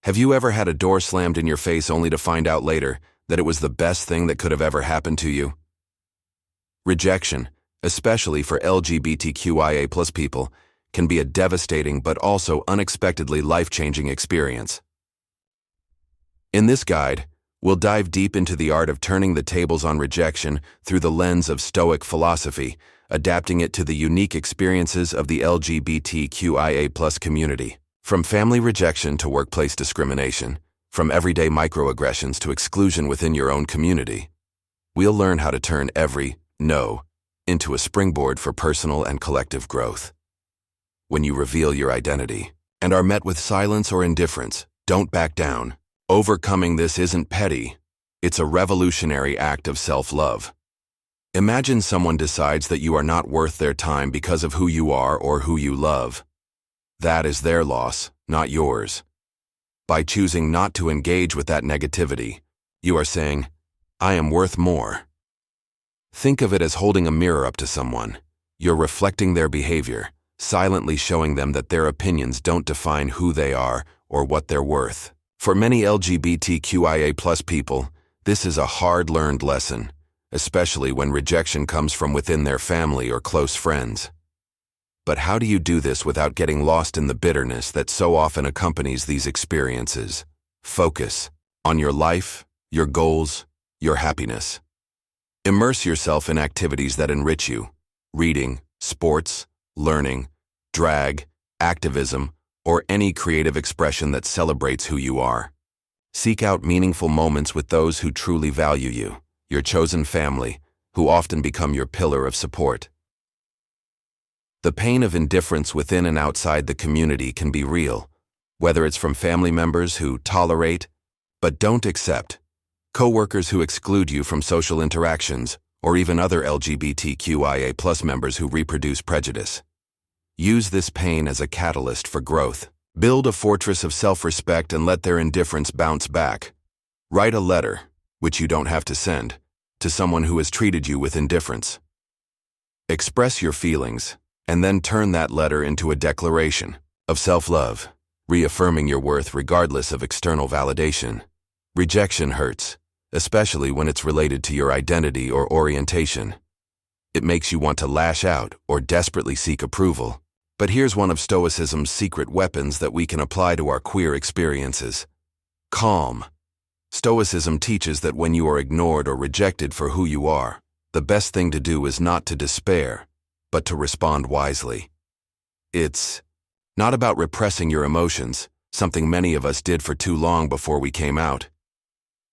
Have you ever had a door slammed in your face only to find out later that it was the best thing that could have ever happened to you? Rejection, especially for LGBTQIA+ people, can be a devastating but also unexpectedly life-changing experience. In this guide, we'll dive deep into the art of turning the tables on rejection through the lens of Stoic philosophy, adapting it to the unique experiences of the LGBTQIA+ community. From family rejection to workplace discrimination, from everyday microaggressions to exclusion within your own community, we'll learn how to turn every no into a springboard for personal and collective growth. When you reveal your identity and are met with silence or indifference, don't back down. Overcoming this isn't petty, it's a revolutionary act of self-love. Imagine someone decides that you are not worth their time because of who you are or who you love. That is their loss, not yours. By choosing not to engage with that negativity, you are saying, I am worth more. Think of it as holding a mirror up to someone. You're reflecting their behavior, silently showing them that their opinions don't define who they are or what they're worth. For many LGBTQIA+ people, this is a hard-learned lesson, especially when rejection comes from within their family or close friends. But how do you do this without getting lost in the bitterness that so often accompanies these experiences? Focus on your life, your goals, your happiness. Immerse yourself in activities that enrich you: reading, sports, learning, drag, activism, or any creative expression that celebrates who you are. Seek out meaningful moments with those who truly value you, your chosen family, who often become your pillar of support. The pain of indifference within and outside the community can be real, whether it's from family members who tolerate but don't accept, coworkers who exclude you from social interactions, or even other LGBTQIA+ members who reproduce prejudice. Use this pain as a catalyst for growth. Build a fortress of self-respect and let their indifference bounce back. Write a letter, which you don't have to send, to someone who has treated you with indifference. Express your feelings, and then turn that letter into a declaration of self-love, reaffirming your worth regardless of external validation. Rejection hurts, especially when it's related to your identity or orientation. It makes you want to lash out or desperately seek approval. But here's one of Stoicism's secret weapons that we can apply to our queer experiences: calm. Stoicism teaches that when you are ignored or rejected for who you are, the best thing to do is not to despair, but to respond wisely. It's not about repressing your emotions, something many of us did for too long before we came out,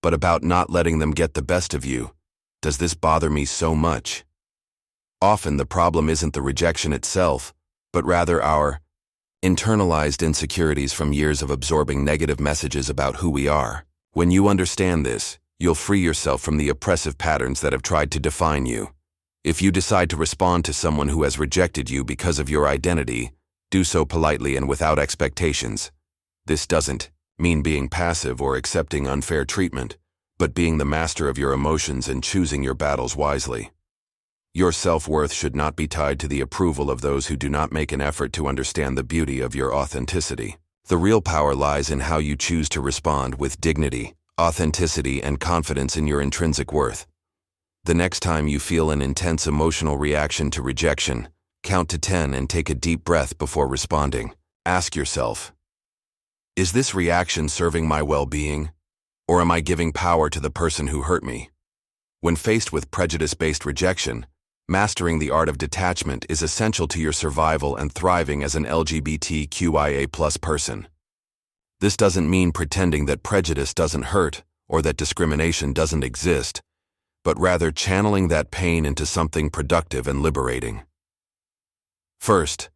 but about not letting them get the best of you. Does this bother me so much? Often the problem isn't the rejection itself, but rather our internalized insecurities from years of absorbing negative messages about who we are. When you understand this, you'll free yourself from the oppressive patterns that have tried to define you. If you decide to respond to someone who has rejected you because of your identity, do so politely and without expectations. This doesn't mean being passive or accepting unfair treatment, but being the master of your emotions and choosing your battles wisely. Your self-worth should not be tied to the approval of those who do not make an effort to understand the beauty of your authenticity. The real power lies in how you choose to respond with dignity, authenticity, and confidence in your intrinsic worth. The next time you feel an intense emotional reaction to rejection, count to 10 and take a deep breath before responding. Ask yourself, is this reaction serving my well-being, or am I giving power to the person who hurt me? When faced with prejudice-based rejection, mastering the art of detachment is essential to your survival and thriving as an LGBTQIA+ person. This doesn't mean pretending that prejudice doesn't hurt or that discrimination doesn't exist, but rather channeling that pain into something productive and liberating. First,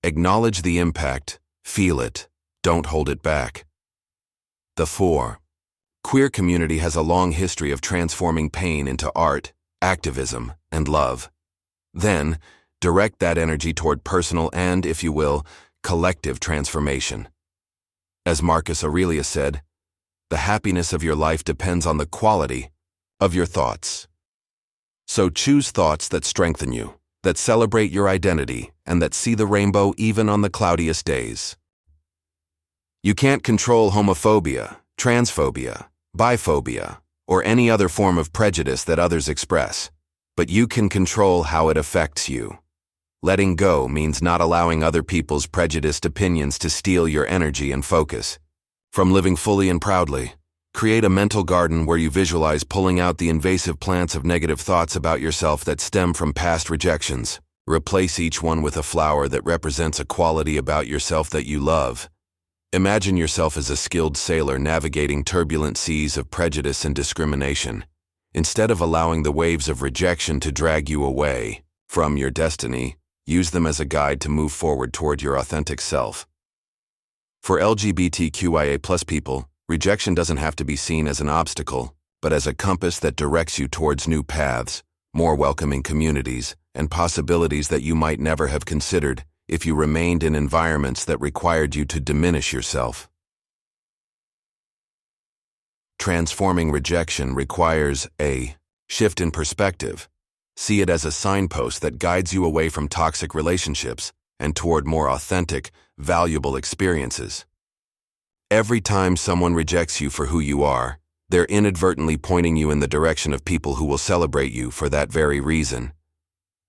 acknowledge the impact, feel it, don't hold it back. The queer community has a long history of transforming pain into art, activism, and love. Then, direct that energy toward personal and, if you will, collective transformation. As Marcus Aurelius said, the happiness of your life depends on the quality of your thoughts. So choose thoughts that strengthen you, that celebrate your identity, and that see the rainbow even on the cloudiest days. You can't control homophobia, transphobia, biphobia, or any other form of prejudice that others express, but you can control how it affects you. Letting go means not allowing other people's prejudiced opinions to steal your energy and focus. From living fully and proudly, create a mental garden where you visualize pulling out the invasive plants of negative thoughts about yourself that stem from past rejections. Replace each one with a flower that represents a quality about yourself that you love. Imagine yourself as a skilled sailor navigating turbulent seas of prejudice and discrimination. Instead of allowing the waves of rejection to drag you away from your destiny, use them as a guide to move forward toward your authentic self. For LGBTQIA+ people, rejection doesn't have to be seen as an obstacle, but as a compass that directs you towards new paths, more welcoming communities, and possibilities that you might never have considered if you remained in environments that required you to diminish yourself. Transforming rejection requires a shift in perspective. See it as a signpost that guides you away from toxic relationships and toward more authentic, valuable experiences. Every time someone rejects you for who you are, they're inadvertently pointing you in the direction of people who will celebrate you for that very reason.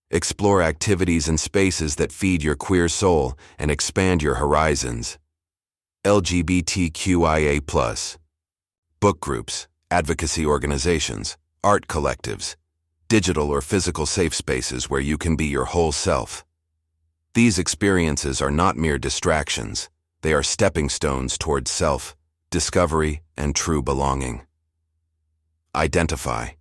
Explore activities and spaces that feed your queer soul and expand your horizons. LGBTQIA+. Book groups, advocacy organizations, art collectives, digital or physical safe spaces where you can be your whole self. These experiences are not mere distractions. They are stepping stones towards self-discovery and true belonging. Identify.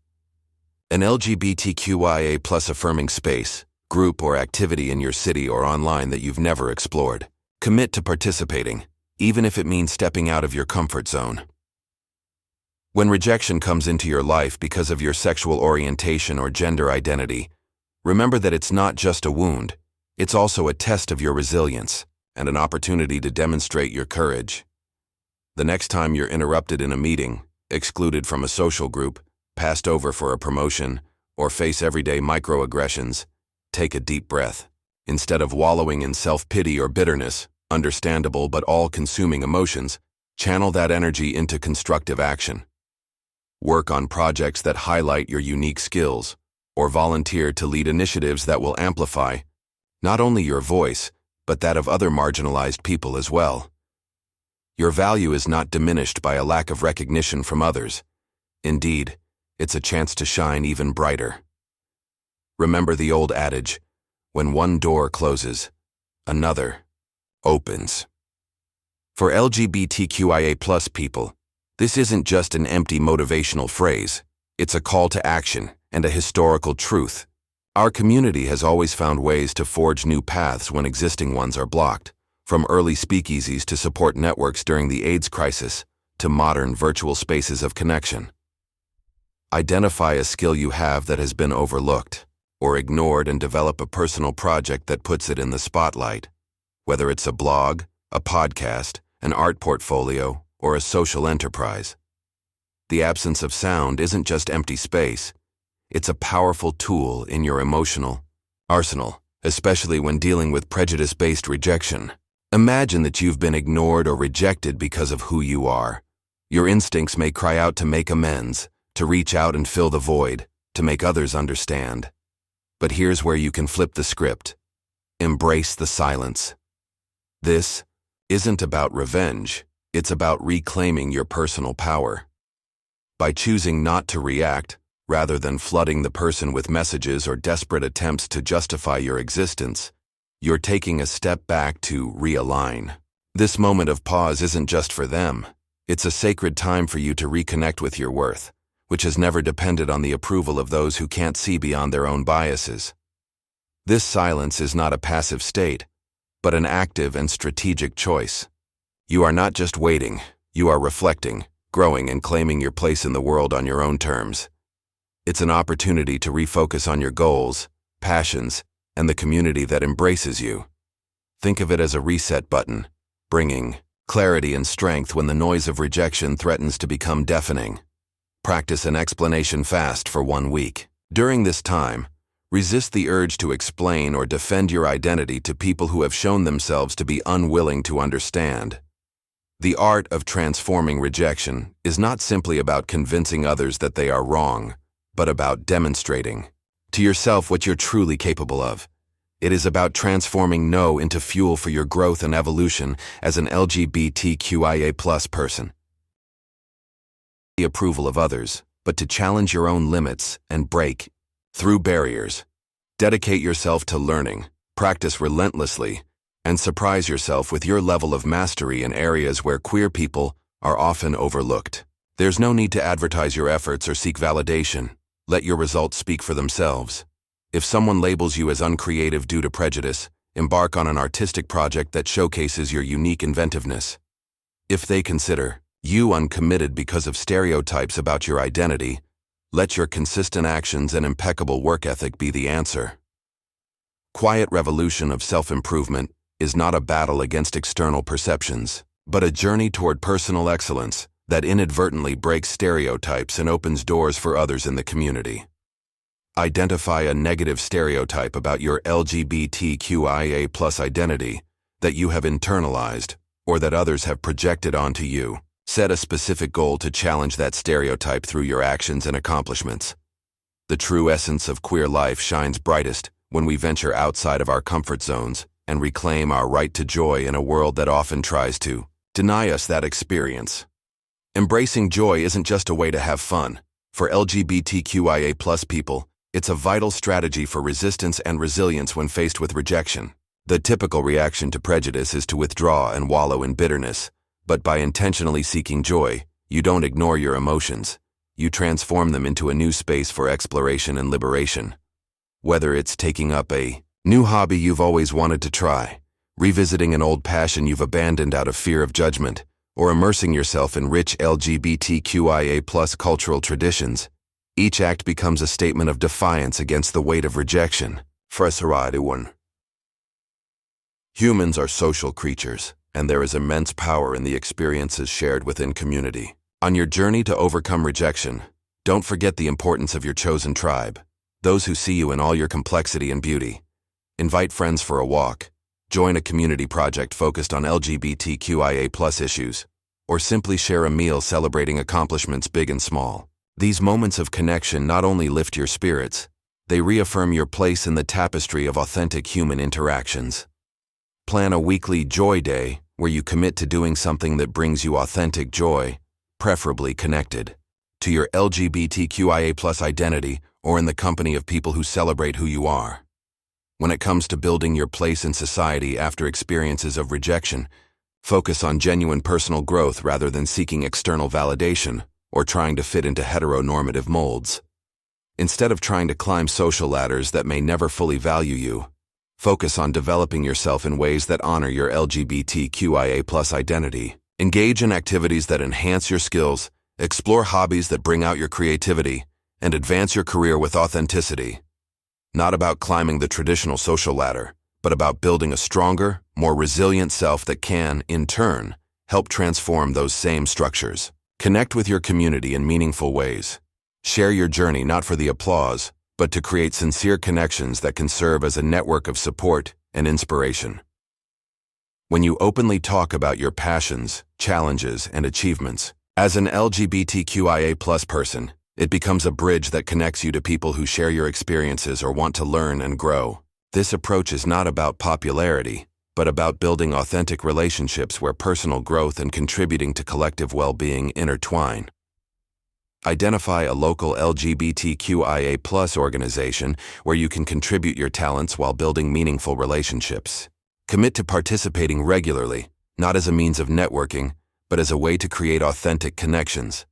An LGBTQIA+ affirming space, group, or activity in your city or online that you've never explored. Commit to participating, even if it means stepping out of your comfort zone. When rejection comes into your life because of your sexual orientation or gender identity, remember that it's not just a wound, it's also a test of your resilience and an opportunity to demonstrate your courage. The next time you're interrupted in a meeting, excluded from a social group, passed over for a promotion, or face everyday microaggressions, take a deep breath. Instead of wallowing in self-pity or bitterness, understandable but all-consuming emotions, channel that energy into constructive action. Work on projects that highlight your unique skills, or volunteer to lead initiatives that will amplify not only your voice, but that of other marginalized people as well. Your value is not diminished by a lack of recognition from others. Indeed, it's a chance to shine even brighter. Remember the old adage, when one door closes, another opens. For LGBTQIA+ people, this isn't just an empty motivational phrase. It's a call to action and a historical truth. Our community has always found ways to forge new paths when existing ones are blocked, from early speakeasies to support networks during the AIDS crisis to modern virtual spaces of connection. Identify a skill you have that has been overlooked or ignored and develop a personal project that puts it in the spotlight. Whether it's a blog, a podcast, an art portfolio, or a social enterprise. The absence of sound isn't just empty space. It's a powerful tool in your emotional arsenal, especially when dealing with prejudice-based rejection. Imagine that you've been ignored or rejected because of who you are. Your instincts may cry out to make amends, to reach out and fill the void, to make others understand. But here's where you can flip the script. Embrace the silence. This isn't about revenge. It's about reclaiming your personal power. By choosing not to react, rather than flooding the person with messages or desperate attempts to justify your existence, you're taking a step back to realign. This moment of pause isn't just for them. It's a sacred time for you to reconnect with your worth, which has never depended on the approval of those who can't see beyond their own biases. This silence is not a passive state, but an active and strategic choice. You are not just waiting, you are reflecting, growing, and claiming your place in the world on your own terms. It's an opportunity to refocus on your goals, passions, and the community that embraces you. Think of it as a reset button, bringing clarity and strength when the noise of rejection threatens to become deafening. Practice an explanation fast for 1 week. During this time, resist the urge to explain or defend your identity to people who have shown themselves to be unwilling to understand. The art of transforming rejection is not simply about convincing others that they are wrong, but about demonstrating to yourself what you're truly capable of. It is about transforming no into fuel for your growth and evolution as an LGBTQIA+ person. The approval of others, but to challenge your own limits and break through barriers. Dedicate yourself to learning, practice relentlessly, and surprise yourself with your level of mastery in areas where queer people are often overlooked. There's no need to advertise your efforts or seek validation. Let your results speak for themselves. If someone labels you as uncreative due to prejudice, embark on an artistic project that showcases your unique inventiveness. If they consider you uncommitted because of stereotypes about your identity, let your consistent actions and impeccable work ethic be the answer. Quiet revolution of self-improvement is not a battle against external perceptions, but a journey toward personal excellence that inadvertently breaks stereotypes and opens doors for others in the community. Identify a negative stereotype about your LGBTQIA+ identity that you have internalized or that others have projected onto you. Set a specific goal to challenge that stereotype through your actions and accomplishments. The true essence of queer life shines brightest when we venture outside of our comfort zones and reclaim our right to joy in a world that often tries to deny us that experience. Embracing joy isn't just a way to have fun. For LGBTQIA+ people, it's a vital strategy for resistance and resilience when faced with rejection. The typical reaction to prejudice is to withdraw and wallow in bitterness, but by intentionally seeking joy, you don't ignore your emotions. You transform them into a new space for exploration and liberation. Whether it's taking up a new hobby you've always wanted to try, revisiting an old passion you've abandoned out of fear of judgment, or immersing yourself in rich LGBTQIA+ cultural traditions, each act becomes a statement of defiance against the weight of rejection. Humans are social creatures, and there is immense power in the experiences shared within community. On your journey to overcome rejection, don't forget the importance of your chosen tribe, those who see you in all your complexity and beauty. Invite friends for a walk, join a community project focused on LGBTQIA+ issues, or simply share a meal celebrating accomplishments big and small. These moments of connection not only lift your spirits, they reaffirm your place in the tapestry of authentic human interactions. Plan a weekly joy day where you commit to doing something that brings you authentic joy, preferably connected to your LGBTQIA+ identity or in the company of people who celebrate who you are. When it comes to building your place in society after experiences of rejection, focus on genuine personal growth rather than seeking external validation or trying to fit into heteronormative molds. Instead of trying to climb social ladders that may never fully value you, focus on developing yourself in ways that honor your LGBTQIA+ identity. Engage in activities that enhance your skills, explore hobbies that bring out your creativity, and advance your career with authenticity. Not about climbing the traditional social ladder, but about building a stronger, more resilient self that can, in turn, help transform those same structures. Connect with your community in meaningful ways. Share your journey not for the applause, but to create sincere connections that can serve as a network of support and inspiration. When you openly talk about your passions, challenges, and achievements, as an LGBTQIA+ person, it becomes a bridge that connects you to people who share your experiences or want to learn and grow. This approach is not about popularity, but about building authentic relationships where personal growth and contributing to collective well-being intertwine. Identify a local LGBTQIA+ organization where you can contribute your talents while building meaningful relationships. Commit to participating regularly, not as a means of networking, but as a way to create authentic connections.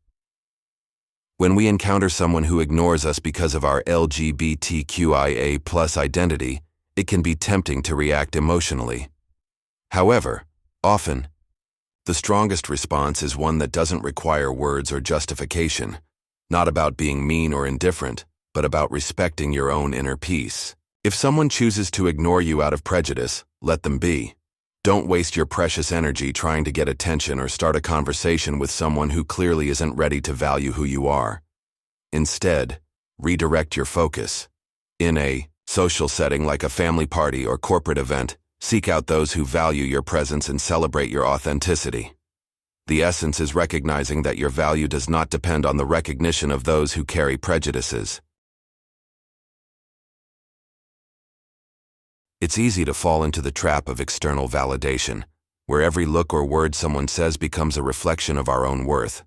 When we encounter someone who ignores us because of our LGBTQIA+ identity, it can be tempting to react emotionally. However, often, the strongest response is one that doesn't require words or justification, not about being mean or indifferent, but about respecting your own inner peace. If someone chooses to ignore you out of prejudice, let them be. Don't waste your precious energy trying to get attention or start a conversation with someone who clearly isn't ready to value who you are. Instead, redirect your focus. In a social setting like a family party or corporate event, seek out those who value your presence and celebrate your authenticity. The essence is recognizing that your value does not depend on the recognition of those who carry prejudices. It's easy to fall into the trap of external validation, where every look or word someone says becomes a reflection of our own worth.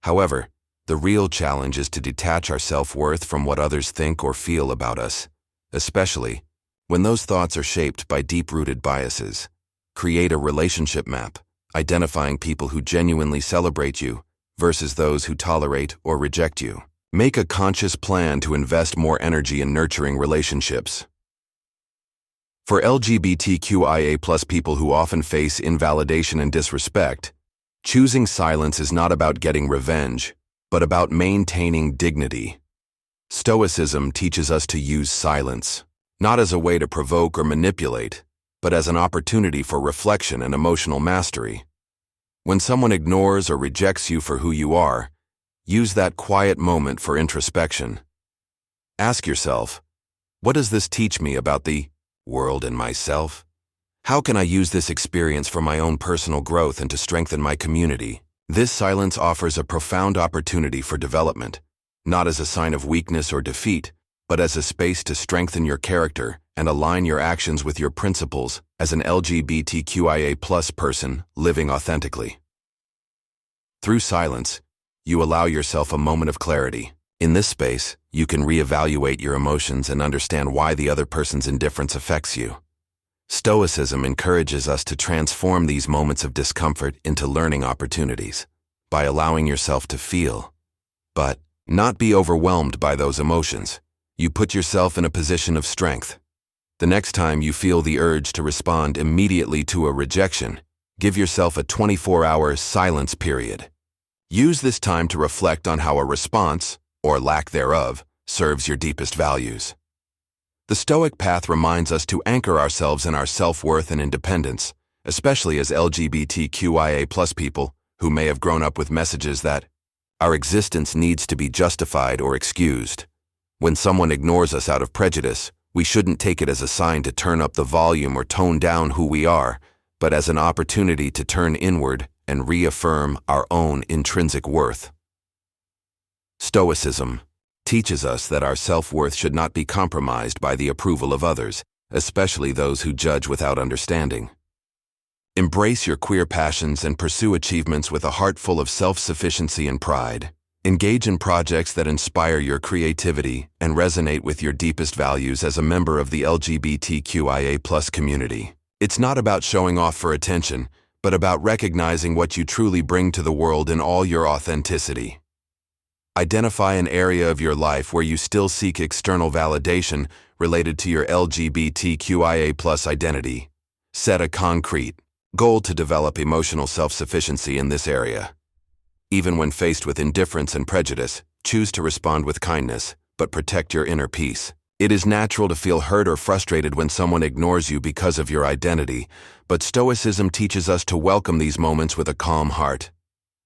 However, the real challenge is to detach our self-worth from what others think or feel about us, especially when those thoughts are shaped by deep-rooted biases. Create a relationship map, identifying people who genuinely celebrate you versus those who tolerate or reject you. Make a conscious plan to invest more energy in nurturing relationships. For LGBTQIA+ people who often face invalidation and disrespect, choosing silence is not about getting revenge, but about maintaining dignity. Stoicism teaches us to use silence, not as a way to provoke or manipulate, but as an opportunity for reflection and emotional mastery. When someone ignores or rejects you for who you are, use that quiet moment for introspection. Ask yourself, what does this teach me about the world and myself? How can I use this experience for my own personal growth and to strengthen my community? This silence offers a profound opportunity for development, not as a sign of weakness or defeat, but as a space to strengthen your character and align your actions with your principles as an LGBTQIA+ person living authentically. Through silence, you allow yourself a moment of clarity. In this space, you can reevaluate your emotions and understand why the other person's indifference affects you. Stoicism encourages us to transform these moments of discomfort into learning opportunities by allowing yourself to feel, but not be overwhelmed by those emotions. You put yourself in a position of strength. The next time you feel the urge to respond immediately to a rejection, give yourself a 24-hour silence period. Use this time to reflect on how a response, or lack thereof, serves your deepest values. The Stoic path reminds us to anchor ourselves in our self-worth and independence, especially as LGBTQIA+ people who may have grown up with messages that our existence needs to be justified or excused. When someone ignores us out of prejudice, we shouldn't take it as a sign to turn up the volume or tone down who we are, but as an opportunity to turn inward and reaffirm our own intrinsic worth. Stoicism teaches us that our self-worth should not be compromised by the approval of others, especially those who judge without understanding. Embrace your queer passions and pursue achievements with a heart full of self-sufficiency and pride. Engage in projects that inspire your creativity and resonate with your deepest values as a member of the LGBTQIA+ community. It's not about showing off for attention, but about recognizing what you truly bring to the world in all your authenticity. Identify an area of your life where you still seek external validation related to your LGBTQIA+ identity. Set a concrete goal to develop emotional self-sufficiency in this area. Even when faced with indifference and prejudice, choose to respond with kindness, but protect your inner peace. It is natural to feel hurt or frustrated when someone ignores you because of your identity, but Stoicism teaches us to welcome these moments with a calm heart.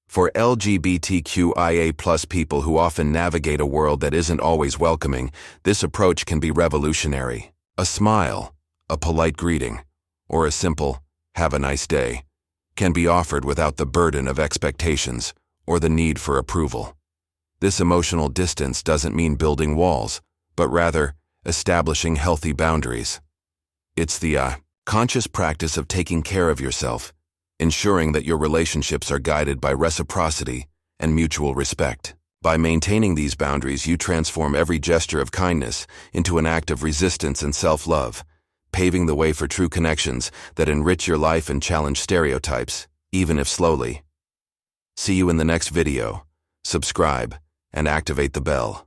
For LGBTQIA+ people who often navigate a world that isn't always welcoming, this approach can be revolutionary. A smile, a polite greeting, or a simple, "Have a nice day," can be offered without the burden of expectations or the need for approval. This emotional distance doesn't mean building walls, but rather establishing healthy boundaries. It's the conscious practice of taking care of yourself, ensuring that your relationships are guided by reciprocity and mutual respect. By maintaining these boundaries, you transform every gesture of kindness into an act of resistance and self-love, paving the way for true connections that enrich your life and challenge stereotypes, even if slowly. See you in the next video. Subscribe and activate the bell.